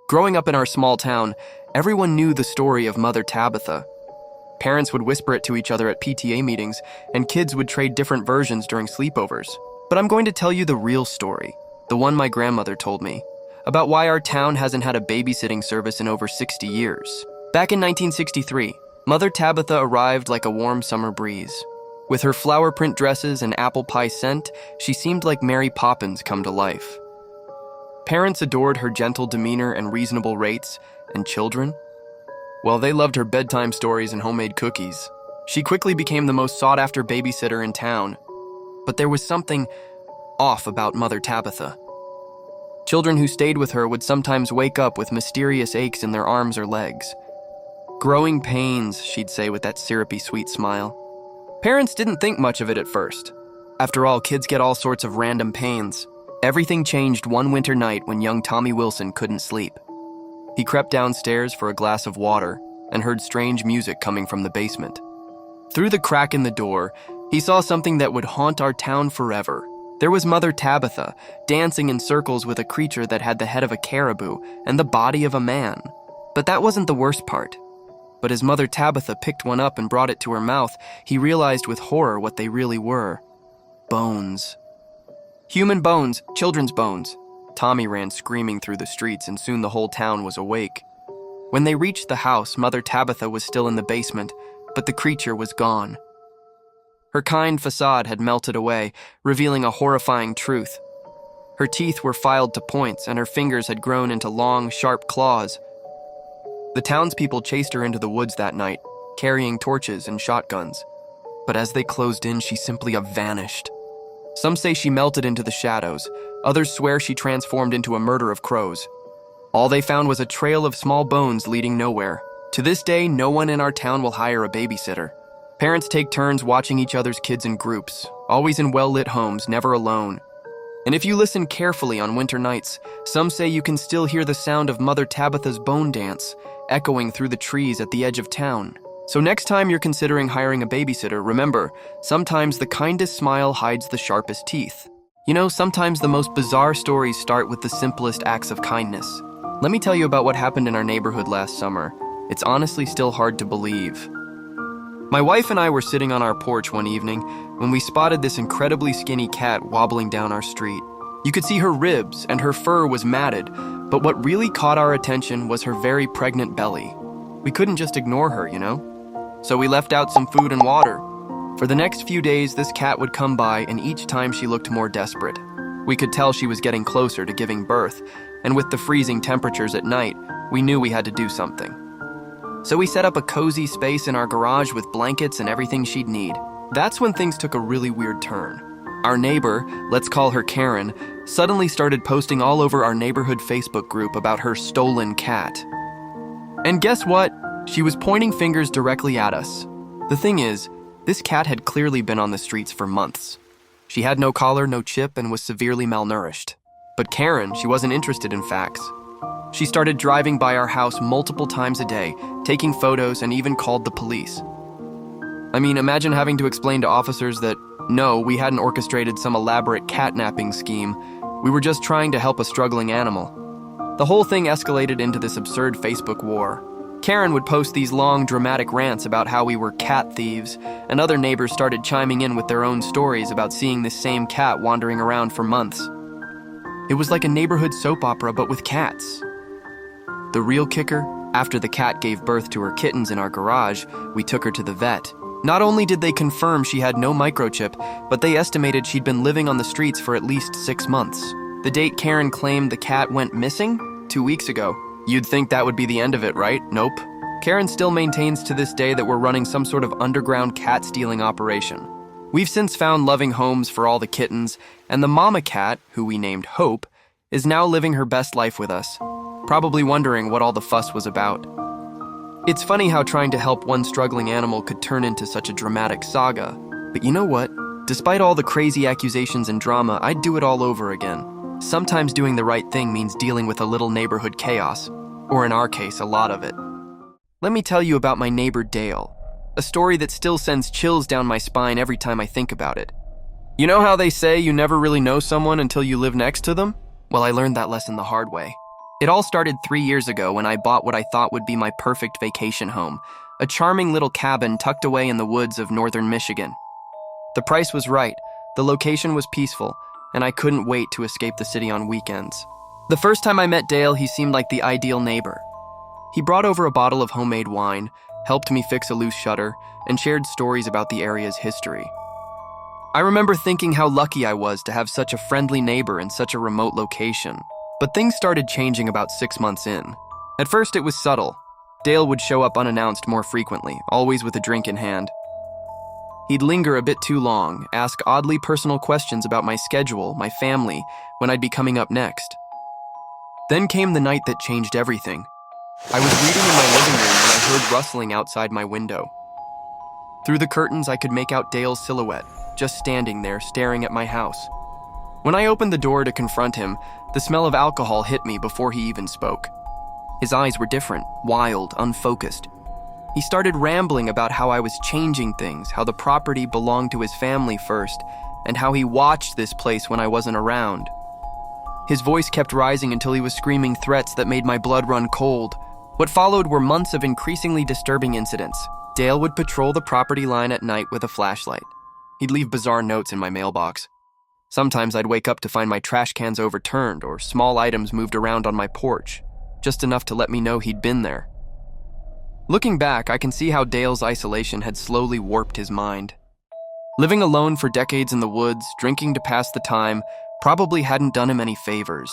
Growing up in our small town, everyone knew the story of Mother Tabitha. Parents would whisper it to each other at PTA meetings, and kids would trade different versions during sleepovers. But I'm going to tell you the real story, the one my grandmother told me, about why our town hasn't had a babysitting service in over 60 years. Back in 1963, Mother Tabitha arrived like a warm summer breeze. With her flower print dresses and apple pie scent, she seemed like Mary Poppins come to life. Parents adored her gentle demeanor and reasonable rates, and children? Well, they loved her bedtime stories and homemade cookies. She quickly became the most sought-after babysitter in town. But there was something off about Mother Tabitha. Children who stayed with her would sometimes wake up with mysterious aches in their arms or legs. Growing pains, she'd say with that syrupy sweet smile. Parents didn't think much of it at first. After all, kids get all sorts of random pains. Everything changed one winter night when young Tommy Wilson couldn't sleep. He crept downstairs for a glass of water and heard strange music coming from the basement. Through the crack in the door, he saw something that would haunt our town forever. There was Mother Tabitha, dancing in circles with a creature that had the head of a caribou and the body of a man. But that wasn't the worst part. But as Mother Tabitha picked one up and brought it to her mouth, he realized with horror what they really were. Bones. Human bones, children's bones. Tommy ran screaming through the streets, and soon the whole town was awake. When they reached the house, Mother Tabitha was still in the basement, but the creature was gone. Her kind facade had melted away, revealing a horrifying truth. Her teeth were filed to points, and her fingers had grown into long, sharp claws. The townspeople chased her into the woods that night, carrying torches and shotguns. But as they closed in, she simply vanished. Some say she melted into the shadows. Others swear she transformed into a murder of crows. All they found was a trail of small bones leading nowhere. To this day, no one in our town will hire a babysitter. Parents take turns watching each other's kids in groups, always in well-lit homes, never alone. And if you listen carefully on winter nights, some say you can still hear the sound of Mother Tabitha's bone dance, echoing through the trees at the edge of town. So next time you're considering hiring a babysitter, remember, sometimes the kindest smile hides the sharpest teeth. You know, sometimes the most bizarre stories start with the simplest acts of kindness. Let me tell you about what happened in our neighborhood last summer. It's honestly still hard to believe. My wife and I were sitting on our porch one evening when we spotted this incredibly skinny cat wobbling down our street. You could see her ribs and her fur was matted, but what really caught our attention was her very pregnant belly. We couldn't just ignore her, you know? So we left out some food and water. For the next few days, this cat would come by, and each time she looked more desperate. We could tell she was getting closer to giving birth, and with the freezing temperatures at night, we knew we had to do something. So we set up a cozy space in our garage with blankets and everything she'd need. That's when things took a really weird turn. Our neighbor, let's call her Karen, suddenly started posting all over our neighborhood Facebook group about her stolen cat. And guess what? She was pointing fingers directly at us. The thing is, this cat had clearly been on the streets for months. She had no collar, no chip, and was severely malnourished. But Karen, she wasn't interested in facts. She started driving by our house multiple times a day, taking photos, and even called the police. I mean, imagine having to explain to officers that, no, we hadn't orchestrated some elaborate catnapping scheme. We were just trying to help a struggling animal. The whole thing escalated into this absurd Facebook war. Karen would post these long, dramatic rants about how we were cat thieves, and other neighbors started chiming in with their own stories about seeing this same cat wandering around for months. It was like a neighborhood soap opera, but with cats. The real kicker, after the cat gave birth to her kittens in our garage, we took her to the vet. Not only did they confirm she had no microchip, but they estimated she'd been living on the streets for at least 6 months. The date Karen claimed the cat went missing? 2 weeks ago. You'd think that would be the end of it, right? Nope. Karen still maintains to this day that we're running some sort of underground cat-stealing operation. We've since found loving homes for all the kittens, and the mama cat, who we named Hope, is now living her best life with us, probably wondering what all the fuss was about. It's funny how trying to help one struggling animal could turn into such a dramatic saga. But you know what? Despite all the crazy accusations and drama, I'd do it all over again. Sometimes doing the right thing means dealing with a little neighborhood chaos, or in our case, a lot of it. Let me tell you about my neighbor Dale, a story that still sends chills down my spine every time I think about it. You know how they say you never really know someone until you live next to them? Well, I learned that lesson the hard way. It all started 3 years ago when I bought what I thought would be my perfect vacation home, a charming little cabin tucked away in the woods of northern Michigan. The price was right, the location was peaceful, and I couldn't wait to escape the city on weekends. The first time I met Dale, he seemed like the ideal neighbor. He brought over a bottle of homemade wine, helped me fix a loose shutter, and shared stories about the area's history. I remember thinking how lucky I was to have such a friendly neighbor in such a remote location. But things started changing about 6 months in. At first it was subtle. Dale would show up unannounced more frequently, always with a drink in hand. He'd linger a bit too long, ask oddly personal questions about my schedule, my family, when I'd be coming up next. Then came the night that changed everything. I was reading in my living room when I heard rustling outside my window. Through the curtains, I could make out Dale's silhouette, just standing there, staring at my house. When I opened the door to confront him, the smell of alcohol hit me before he even spoke. His eyes were different, wild, unfocused. He started rambling about how I was changing things, how the property belonged to his family first, and how he watched this place when I wasn't around. His voice kept rising until he was screaming threats that made my blood run cold. What followed were months of increasingly disturbing incidents. Dale would patrol the property line at night with a flashlight. He'd leave bizarre notes in my mailbox. Sometimes I'd wake up to find my trash cans overturned or small items moved around on my porch, just enough to let me know he'd been there. Looking back, I can see how Dale's isolation had slowly warped his mind. Living alone for decades in the woods, drinking to pass the time, probably hadn't done him any favors.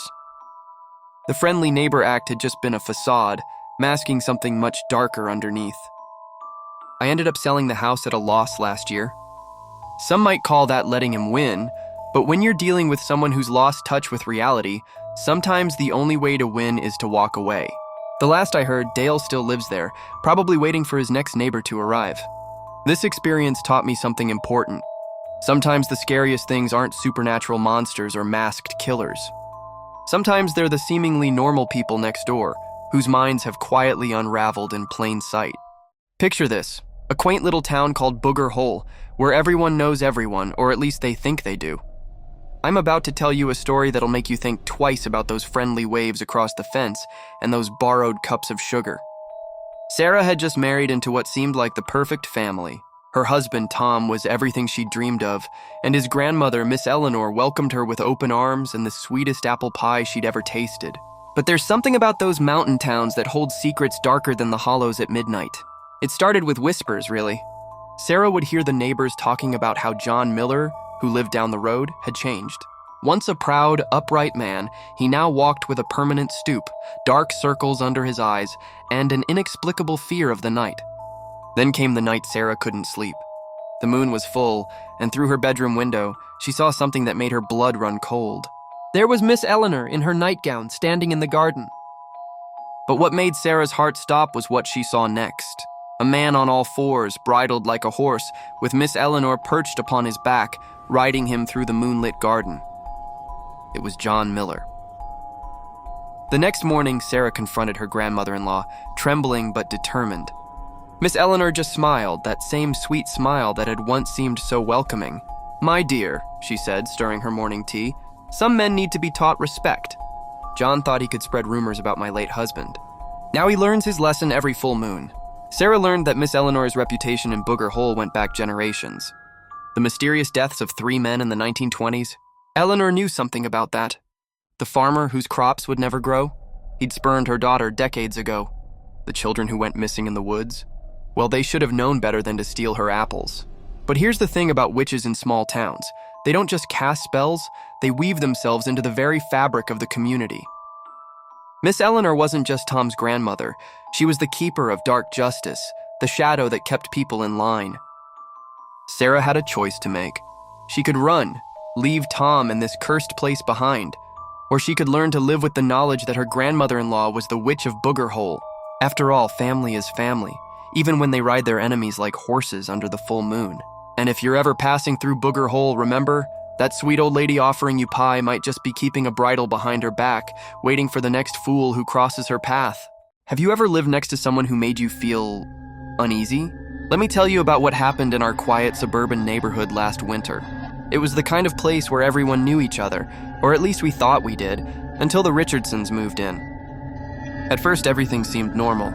The friendly neighbor act had just been a facade, masking something much darker underneath. I ended up selling the house at a loss last year. Some might call that letting him win, but when you're dealing with someone who's lost touch with reality, sometimes the only way to win is to walk away. The last I heard, Dale still lives there, probably waiting for his next neighbor to arrive. This experience taught me something important. Sometimes the scariest things aren't supernatural monsters or masked killers. Sometimes they're the seemingly normal people next door, whose minds have quietly unraveled in plain sight. Picture this, a quaint little town called Booger Hole, where everyone knows everyone, or at least they think they do. I'm about to tell you a story that'll make you think twice about those friendly waves across the fence and those borrowed cups of sugar. Sarah had just married into what seemed like the perfect family. Her husband, Tom, was everything she'd dreamed of, and his grandmother, Miss Eleanor, welcomed her with open arms and the sweetest apple pie she'd ever tasted. But there's something about those mountain towns that hold secrets darker than the hollows at midnight. It started with whispers, really. Sarah would hear the neighbors talking about how John Miller, who lived down the road, had changed. Once a proud, upright man, he now walked with a permanent stoop, dark circles under his eyes, and an inexplicable fear of the night. Then came the night Sarah couldn't sleep. The moon was full, and through her bedroom window, she saw something that made her blood run cold. There was Miss Eleanor in her nightgown, standing in the garden. But what made Sarah's heart stop was what she saw next. A man on all fours, bridled like a horse, with Miss Eleanor perched upon his back, riding him through the moonlit garden. It was John Miller. The next morning, Sarah confronted her grandmother-in-law, trembling but determined. Miss Eleanor just smiled, that same sweet smile that had once seemed so welcoming. "My dear," she said, stirring her morning tea, "some men need to be taught respect." John thought he could spread rumors about my late husband. Now he learns his lesson every full moon. Sarah learned that Miss Eleanor's reputation in Booger Hole went back generations. The mysterious deaths of 3 men in the 1920s, Eleanor knew something about that. The farmer whose crops would never grow, he'd spurned her daughter decades ago. The children who went missing in the woods, well, they should have known better than to steal her apples. But here's the thing about witches in small towns. They don't just cast spells, they weave themselves into the very fabric of the community. Miss Eleanor wasn't just Tom's grandmother. She was the keeper of dark justice, the shadow that kept people in line. Sarah had a choice to make. She could run, leave Tom and this cursed place behind, or she could learn to live with the knowledge that her grandmother-in-law was the witch of Booger Hole. After all, family is family, even when they ride their enemies like horses under the full moon. And if you're ever passing through Booger Hole, remember, that sweet old lady offering you pie might just be keeping a bridle behind her back, waiting for the next fool who crosses her path. Have you ever lived next to someone who made you feel uneasy? Let me tell you about what happened in our quiet suburban neighborhood last winter. It was the kind of place where everyone knew each other, or at least we thought we did, until the Richardsons moved in. At first, everything seemed normal.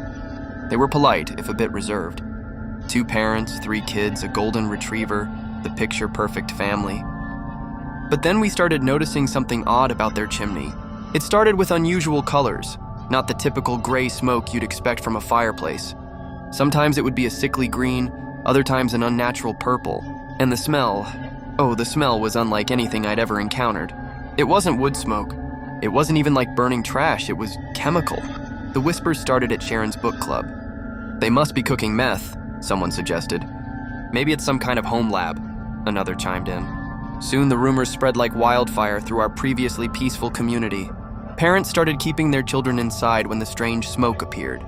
They were polite, if a bit reserved. 2 parents, 3 kids, a golden retriever, the picture-perfect family. But then we started noticing something odd about their chimney. It started with unusual colors, not the typical gray smoke you'd expect from a fireplace. Sometimes it would be a sickly green, other times an unnatural purple. And the smell was unlike anything I'd ever encountered. It wasn't wood smoke. It wasn't even like burning trash, it was chemical. The whispers started at Sharon's book club. They must be cooking meth, someone suggested. Maybe it's some kind of home lab, another chimed in. Soon the rumors spread like wildfire through our previously peaceful community. Parents started keeping their children inside when the strange smoke appeared.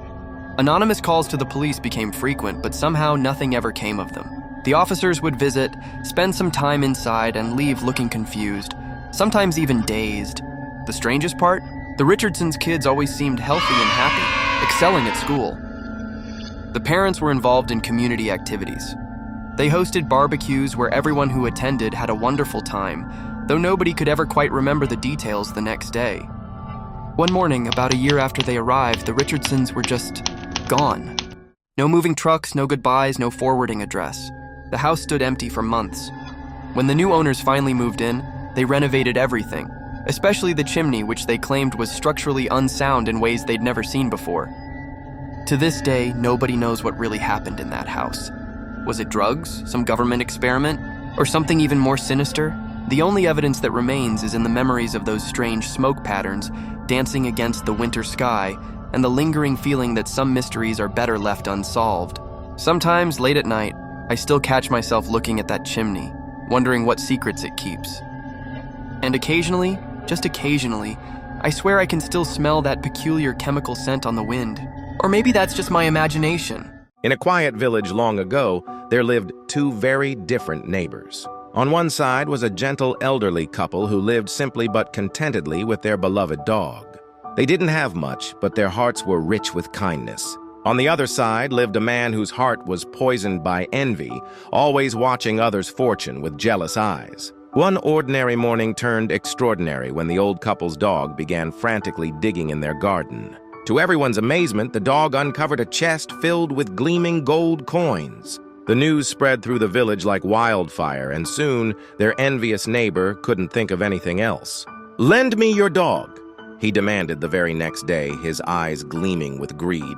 Anonymous calls to the police became frequent, but somehow nothing ever came of them. The officers would visit, spend some time inside, and leave looking confused, sometimes even dazed. The strangest part? The Richardsons' kids always seemed healthy and happy, excelling at school. The parents were involved in community activities. They hosted barbecues where everyone who attended had a wonderful time, though nobody could ever quite remember the details the next day. One morning, about a year after they arrived, the Richardsons were just gone. No moving trucks, no goodbyes, no forwarding address. The house stood empty for months. When the new owners finally moved in, they renovated everything, especially the chimney, which they claimed was structurally unsound in ways they'd never seen before. To this day, nobody knows what really happened in that house. Was it drugs, some government experiment, or something even more sinister? The only evidence that remains is in the memories of those strange smoke patterns dancing against the winter sky and the lingering feeling that some mysteries are better left unsolved. Sometimes, late at night, I still catch myself looking at that chimney, wondering what secrets it keeps. And occasionally, just occasionally, I swear I can still smell that peculiar chemical scent on the wind. Or maybe that's just my imagination. In a quiet village long ago, there lived 2 very different neighbors. On one side was a gentle elderly couple who lived simply but contentedly with their beloved dog. They didn't have much, but their hearts were rich with kindness. On the other side lived a man whose heart was poisoned by envy, always watching others' fortune with jealous eyes. One ordinary morning turned extraordinary when the old couple's dog began frantically digging in their garden. To everyone's amazement, the dog uncovered a chest filled with gleaming gold coins. The news spread through the village like wildfire, and soon their envious neighbor couldn't think of anything else. "Lend me your dog," he demanded the very next day, his eyes gleaming with greed.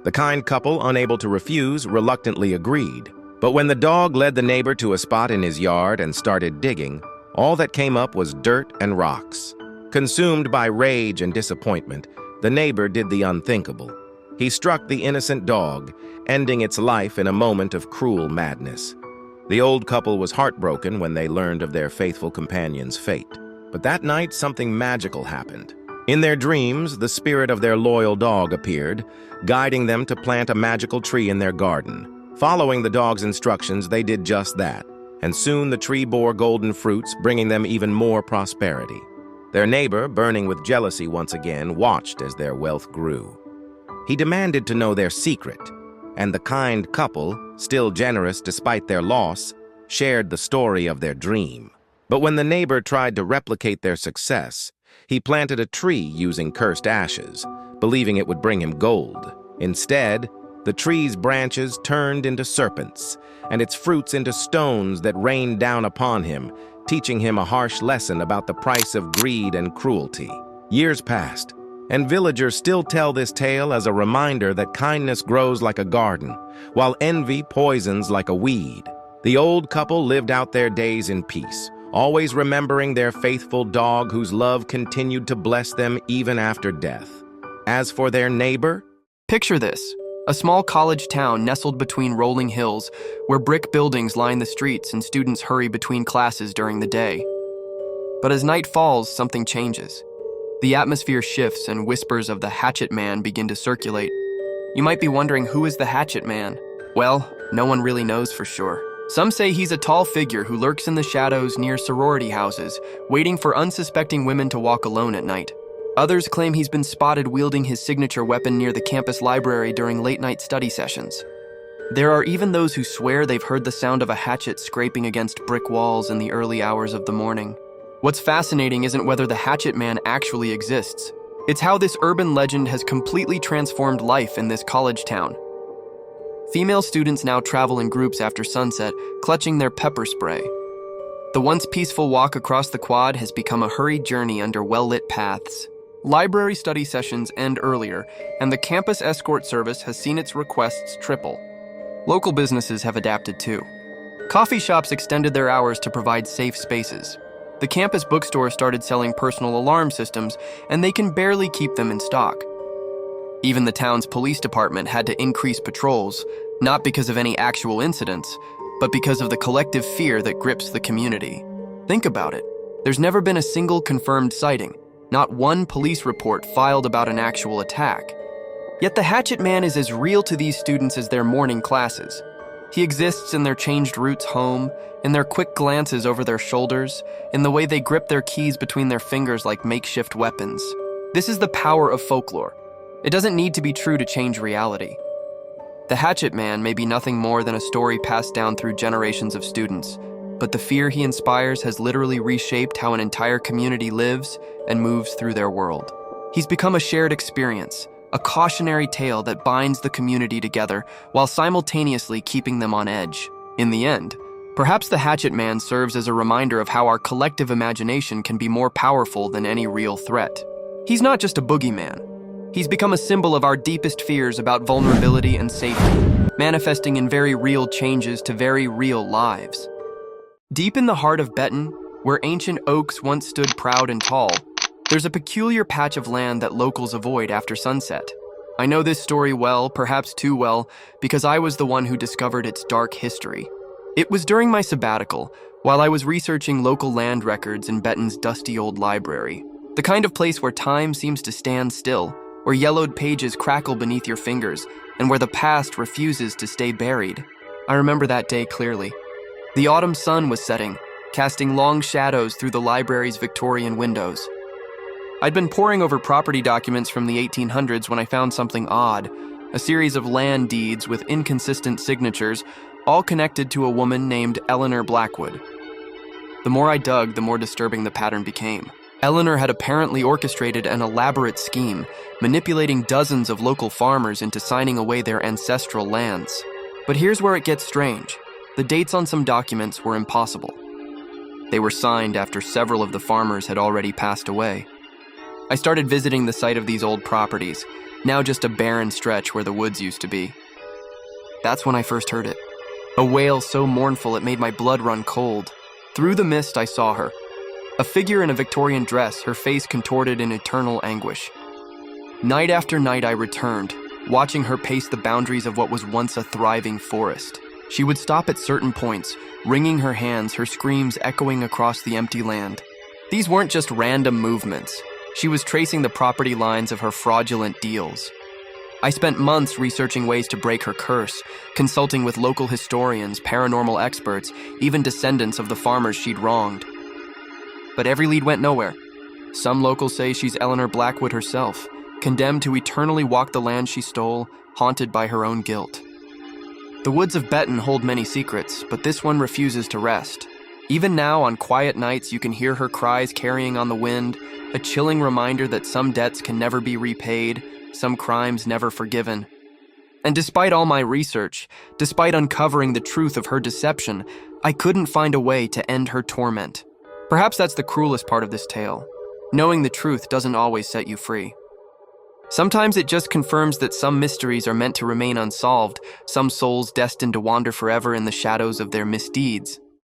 The kind couple, unable to refuse, reluctantly agreed. But when the dog led the neighbor to a spot in his yard and started digging, all that came up was dirt and rocks. Consumed by rage and disappointment, the neighbor did the unthinkable. He struck the innocent dog, ending its life in a moment of cruel madness. The old couple was heartbroken when they learned of their faithful companion's fate. But that night, something magical happened. In their dreams, the spirit of their loyal dog appeared, guiding them to plant a magical tree in their garden. Following the dog's instructions, they did just that, and soon the tree bore golden fruits, bringing them even more prosperity. Their neighbor, burning with jealousy once again, watched as their wealth grew. He demanded to know their secret, and the kind couple, still generous despite their loss, shared the story of their dream. But when the neighbor tried to replicate their success, he planted a tree using cursed ashes, believing it would bring him gold. Instead, the tree's branches turned into serpents, and its fruits into stones that rained down upon him, teaching him a harsh lesson about the price of greed and cruelty. Years passed, and villagers still tell this tale as a reminder that kindness grows like a garden, while envy poisons like a weed. The old couple lived out their days in peace, always remembering their faithful dog whose love continued to bless them even after death. As for their neighbor, picture this. A small college town nestled between rolling hills where brick buildings line the streets and students hurry between classes during the day. But as night falls, something changes. The atmosphere shifts and whispers of the Hatchet Man begin to circulate. You might be wondering, who is the Hatchet Man? Well, no one really knows for sure. Some say he's a tall figure who lurks in the shadows near sorority houses, waiting for unsuspecting women to walk alone at night. Others claim he's been spotted wielding his signature weapon near the campus library during late-night study sessions. There are even those who swear they've heard the sound of a hatchet scraping against brick walls in the early hours of the morning. What's fascinating isn't whether the Hatchet Man actually exists. It's how this urban legend has completely transformed life in this college town. Female students now travel in groups after sunset, clutching their pepper spray. The once peaceful walk across the quad has become a hurried journey under well-lit paths. Library study sessions end earlier, and the campus escort service has seen its requests triple. Local businesses have adapted too. Coffee shops extended their hours to provide safe spaces. The campus bookstore started selling personal alarm systems, and they can barely keep them in stock. Even the town's police department had to increase patrols, not because of any actual incidents, but because of the collective fear that grips the community. Think about it. There's never been a single confirmed sighting, not one police report filed about an actual attack. Yet the Hatchet Man is as real to these students as their morning classes. He exists in their changed routes home, in their quick glances over their shoulders, in the way they grip their keys between their fingers like makeshift weapons. This is the power of folklore. It doesn't need to be true to change reality. The Hatchet Man may be nothing more than a story passed down through generations of students, but the fear he inspires has literally reshaped how an entire community lives and moves through their world. He's become a shared experience, a cautionary tale that binds the community together while simultaneously keeping them on edge. In the end, perhaps the Hatchet Man serves as a reminder of how our collective imagination can be more powerful than any real threat. He's not just a boogeyman. He's become a symbol of our deepest fears about vulnerability and safety, manifesting in very real changes to very real lives. Deep in the heart of Benton, where ancient oaks once stood proud and tall, there's a peculiar patch of land that locals avoid after sunset. I know this story well, perhaps too well, because I was the one who discovered its dark history. It was during my sabbatical, while I was researching local land records in Benton's dusty old library. The kind of place where time seems to stand still, where yellowed pages crackle beneath your fingers, and where the past refuses to stay buried. I remember that day clearly. The autumn sun was setting, casting long shadows through the library's Victorian windows. I'd been poring over property documents from the 1800s when I found something odd, a series of land deeds with inconsistent signatures, all connected to a woman named Eleanor Blackwood. The more I dug, the more disturbing the pattern became. Eleanor had apparently orchestrated an elaborate scheme, manipulating dozens of local farmers into signing away their ancestral lands. But here's where it gets strange. The dates on some documents were impossible. They were signed after several of the farmers had already passed away. I started visiting the site of these old properties, now just a barren stretch where the woods used to be. That's when I first heard it. A wail so mournful it made my blood run cold. Through the mist, I saw her. A figure in a Victorian dress, her face contorted in eternal anguish. Night after night I returned, watching her pace the boundaries of what was once a thriving forest. She would stop at certain points, wringing her hands, her screams echoing across the empty land. These weren't just random movements. She was tracing the property lines of her fraudulent deals. I spent months researching ways to break her curse, consulting with local historians, paranormal experts, even descendants of the farmers she'd wronged. But every lead went nowhere. Some locals say she's Eleanor Blackwood herself, condemned to eternally walk the land she stole, haunted by her own guilt. The woods of Benton hold many secrets, but this one refuses to rest. Even now, on quiet nights, you can hear her cries carrying on the wind, a chilling reminder that some debts can never be repaid, some crimes never forgiven. And despite all my research, despite uncovering the truth of her deception, I couldn't find a way to end her torment. Perhaps that's the cruelest part of this tale. Knowing the truth doesn't always set you free. Sometimes it just confirms that some mysteries are meant to remain unsolved, some souls destined to wander forever in the shadows of their misdeeds.